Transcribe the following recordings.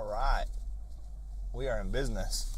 All right. We are in business.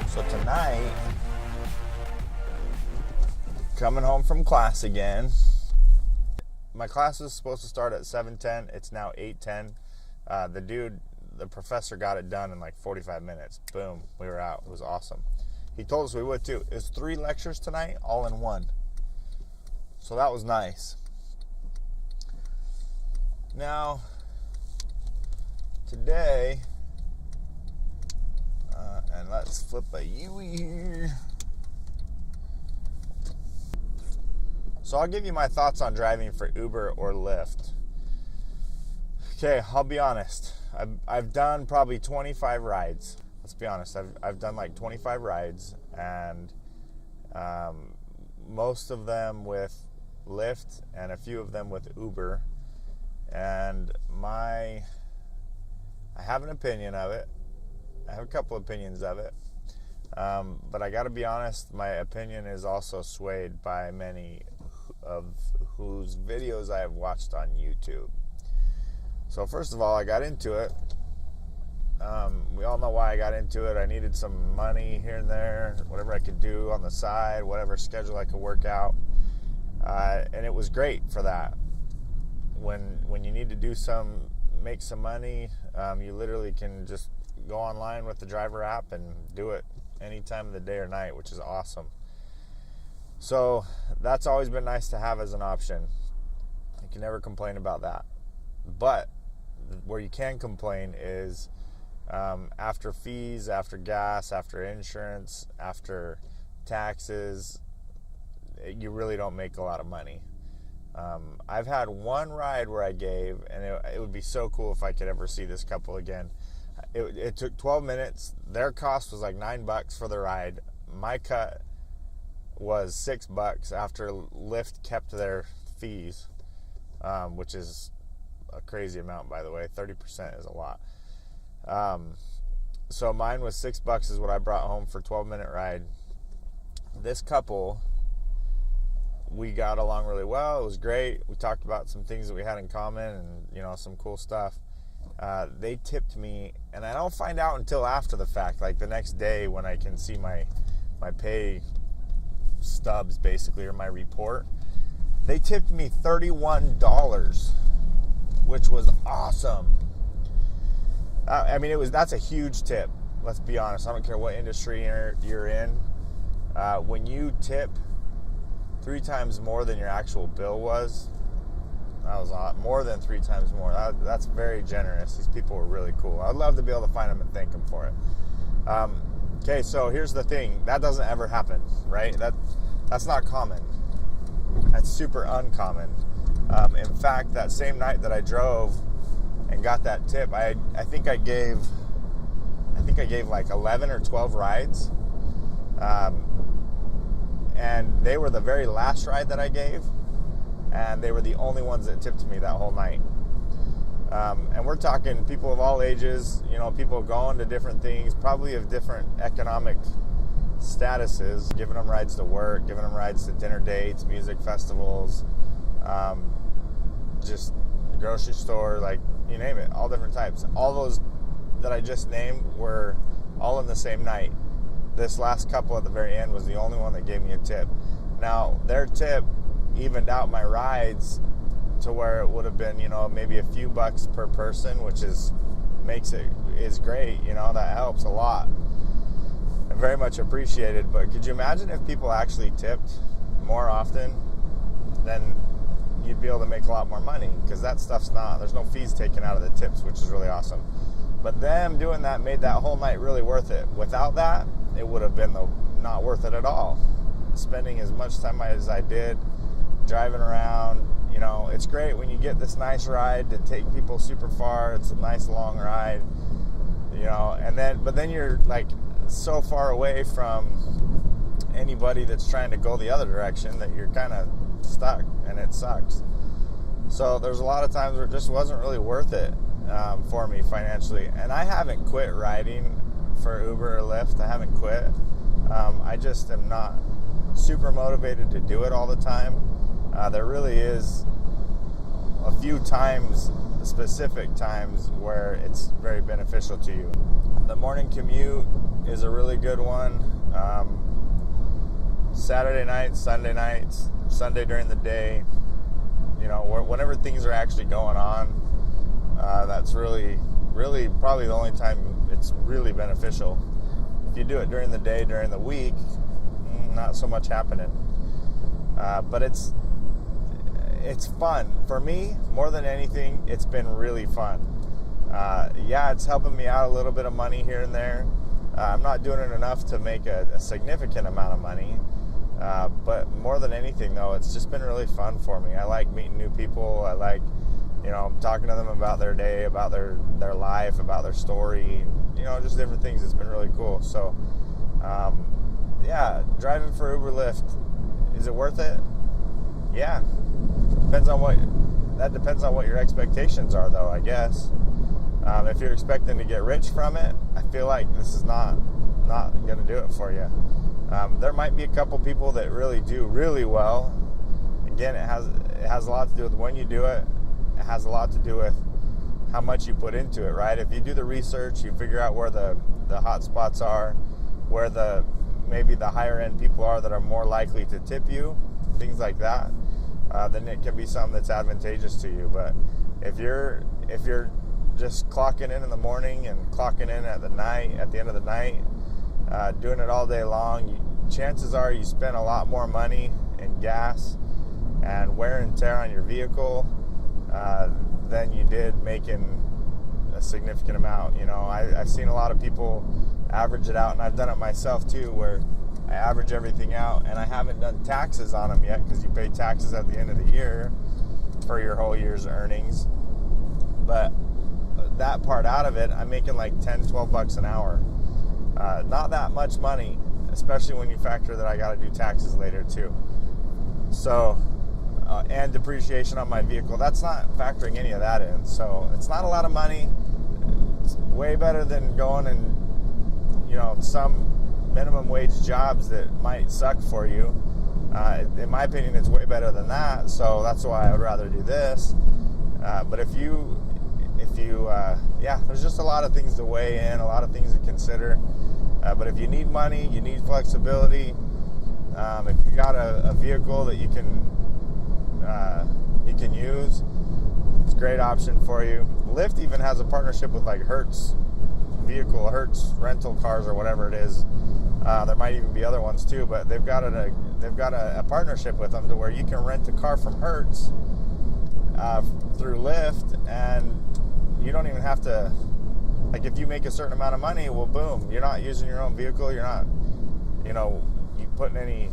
So tonight, coming home from class again. My class was supposed to start at 7:10. It's now 8:10. The professor got it done in like 45 minutes. Boom, we were out. It was awesome. He told us we would too. It's 3 lectures tonight, all in one. So that was nice. Now, today, and let's flip a Yui here. So I'll give you my thoughts on driving for Uber or Lyft. Okay, I'll be honest. I've done probably 25 rides. Let's be honest. I've done like 25 rides, and most of them with Lyft and a few of them with Uber. And I have an opinion of it. I have a couple opinions of it. But I got to be honest, my opinion is also swayed by many of whose videos I have watched on YouTube. So first of all, I got into it. We all know why I got into it. I needed some money here and there, whatever I could do on the side, whatever schedule I could work out. And it was great for that. When you need to make some money, you literally can just go online with the driver app and do it any time of the day or night, which is awesome. So that's always been nice to have as an option. You can never complain about that. But where you can complain is after fees, after gas, after insurance, after taxes, you really don't make a lot of money. I've had one ride where I gave, and it would be so cool if I could ever see this couple again. It took 12 minutes. Their cost was like $9 for the ride. My cut was $6 after Lyft kept their fees, which is a crazy amount, by the way. 30% is a lot. So mine was $6 is what I brought home for a 12-minute ride. This couple, we got along really well. It was great. We talked about some things that we had in common and, some cool stuff. They tipped me, and I don't find out until after the fact, like the next day when I can see my pay stubs, basically, or my report. They tipped me $31, which was awesome. That's a huge tip. Let's be honest. I don't care what industry you're in. When you tip 3 times more than your actual bill was, that was a lot, more than 3 times more. That's very generous. These people were really cool. I'd love to be able to find them and thank them for it. Okay, so here's the thing. That doesn't ever happen, right? That's not common. That's super uncommon. In fact, that same night that I drove and got that tip, I think I gave like 11 or 12 rides. And they were the very last ride that I gave, and they were the only ones that tipped me that whole night. And we're talking people of all ages, people going to different things, probably of different economic statuses, giving them rides to work, giving them rides to dinner dates, music festivals, just the grocery store, like you name it, all different types. All those that I just named were all in the same night. This last couple at the very end was the only one that gave me a tip. Now, their tip evened out my rides to where it would have been, maybe a few bucks per person, which is great. That helps a lot. And very much appreciated. But could you imagine if people actually tipped more often? Then you'd be able to make a lot more money, because that stuff's there's no fees taken out of the tips, which is really awesome. But them doing that made that whole night really worth it. Without that, it would have been not worth it at all. Spending as much time as I did driving around, it's great when you get this nice ride to take people super far. It's a nice long ride, but then you're like so far away from anybody that's trying to go the other direction that you're kind of stuck, and it sucks. So there's a lot of times where it just wasn't really worth it for me financially. And I haven't quit riding for Uber or Lyft. I haven't quit. I just am not super motivated to do it all the time. There really is a few times, specific times, where it's very beneficial to you. The morning commute is a really good one. Saturday nights, Sunday nights, Sunday during the day, whenever things are actually going on, that's really probably the only time it's really beneficial. If you do it during the day, during the week, not so much happening. But it's fun. For me, more than anything, it's been really fun. It's helping me out a little bit of money here and there. I'm not doing it enough to make a significant amount of money. But more than anything, though, it's just been really fun for me. I like meeting new people. I like, talking to them about their day, about their life, about their story, just different things. It's been really cool. So, driving for Uber Lyft, is it worth it? Yeah. Depends on what your expectations are, though, I guess. If you're expecting to get rich from it, I feel like this is not going to do it for you. There might be a couple people that really do really well. Again, it has a lot to do with when you do it. It has a lot to do with how much you put into it, right? If you do the research, you figure out where the hot spots are, where maybe the higher end people are that are more likely to tip you, things like that, then it can be something that's advantageous to you. But if you're just clocking in the morning and clocking in at the end of the night, doing it all day long, chances are you spend a lot more money in gas and wear and tear on your vehicle than you did making a significant amount. I've seen a lot of people average it out, and I've done it myself too, where I average everything out, and I haven't done taxes on them yet, because you pay taxes at the end of the year for your whole year's earnings. But that part out of it, I'm making like $10-12 an hour. Not that much money, especially when you factor that I got to do taxes later too. So, and depreciation on my vehicle, that's not factoring any of that in. So it's not a lot of money. It's way better than going and, some minimum wage jobs that might suck for you. In my opinion, it's way better than that. So that's why I would rather do this. But if you, there's just a lot of things to weigh in, a lot of things to consider. But if you need money, you need flexibility. If you got a vehicle that you can use, it's a great option for you. Lyft even has a partnership with like Hertz rental cars or whatever it is. There might even be other ones too, but they've got a partnership with them to where you can rent a car from Hertz through Lyft, and you don't even have to, like, if you make a certain amount of money, well, boom, you're not using your own vehicle, you're not, you putting any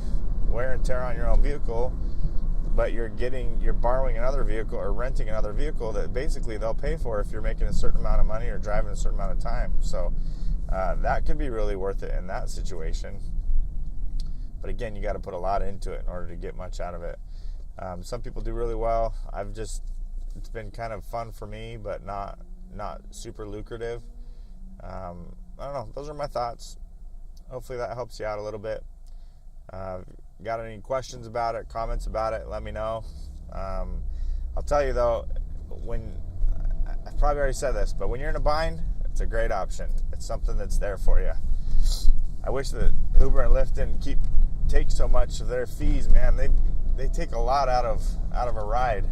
wear and tear on your own vehicle, but you're borrowing another vehicle or renting another vehicle that basically they'll pay for if you're making a certain amount of money or driving a certain amount of time. So that could be really worth it in that situation. But again, you got to put a lot into it in order to get much out of it. Some people do really well. It's been kind of fun for me, but not super lucrative. I don't know. Those are my thoughts. Hopefully that helps you out a little bit. Got any questions about it, comments about it, let me know. I'll tell you though, I probably already said this, but when you're in a bind, it's a great option. It's something that's there for you. I wish that Uber and Lyft didn't take so much of their fees, man. They take a lot out of a ride,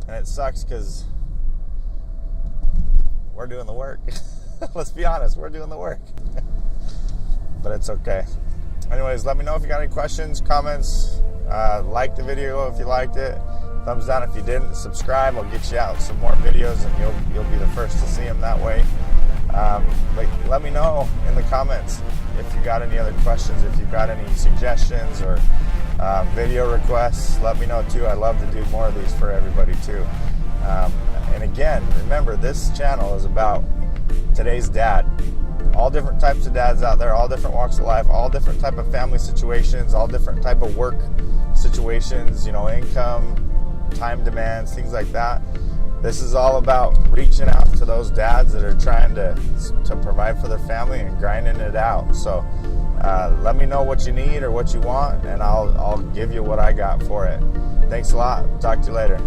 and it sucks because we're doing the work. Let's be honest, we're doing the work. But it's okay. Anyways, let me know if you got any questions, comments. Like the video if you liked it. Thumbs down if you didn't. Subscribe. I'll get you out some more videos, and you'll be the first to see them that way. But let me know in the comments if you got any other questions, if you've got any suggestions or video requests. Let me know too. I love to do more of these for everybody too. And again, remember, this channel is about today's dad. All different types of dads out there, all different walks of life, all different type of family situations, all different type of work situations, income, time demands, things like that. this is all about reaching out to those dads that are trying to provide for their family and grinding it out. So let me know what you need or what you want, and I'll give you what I got for it. Thanks a lot. Talk to you later.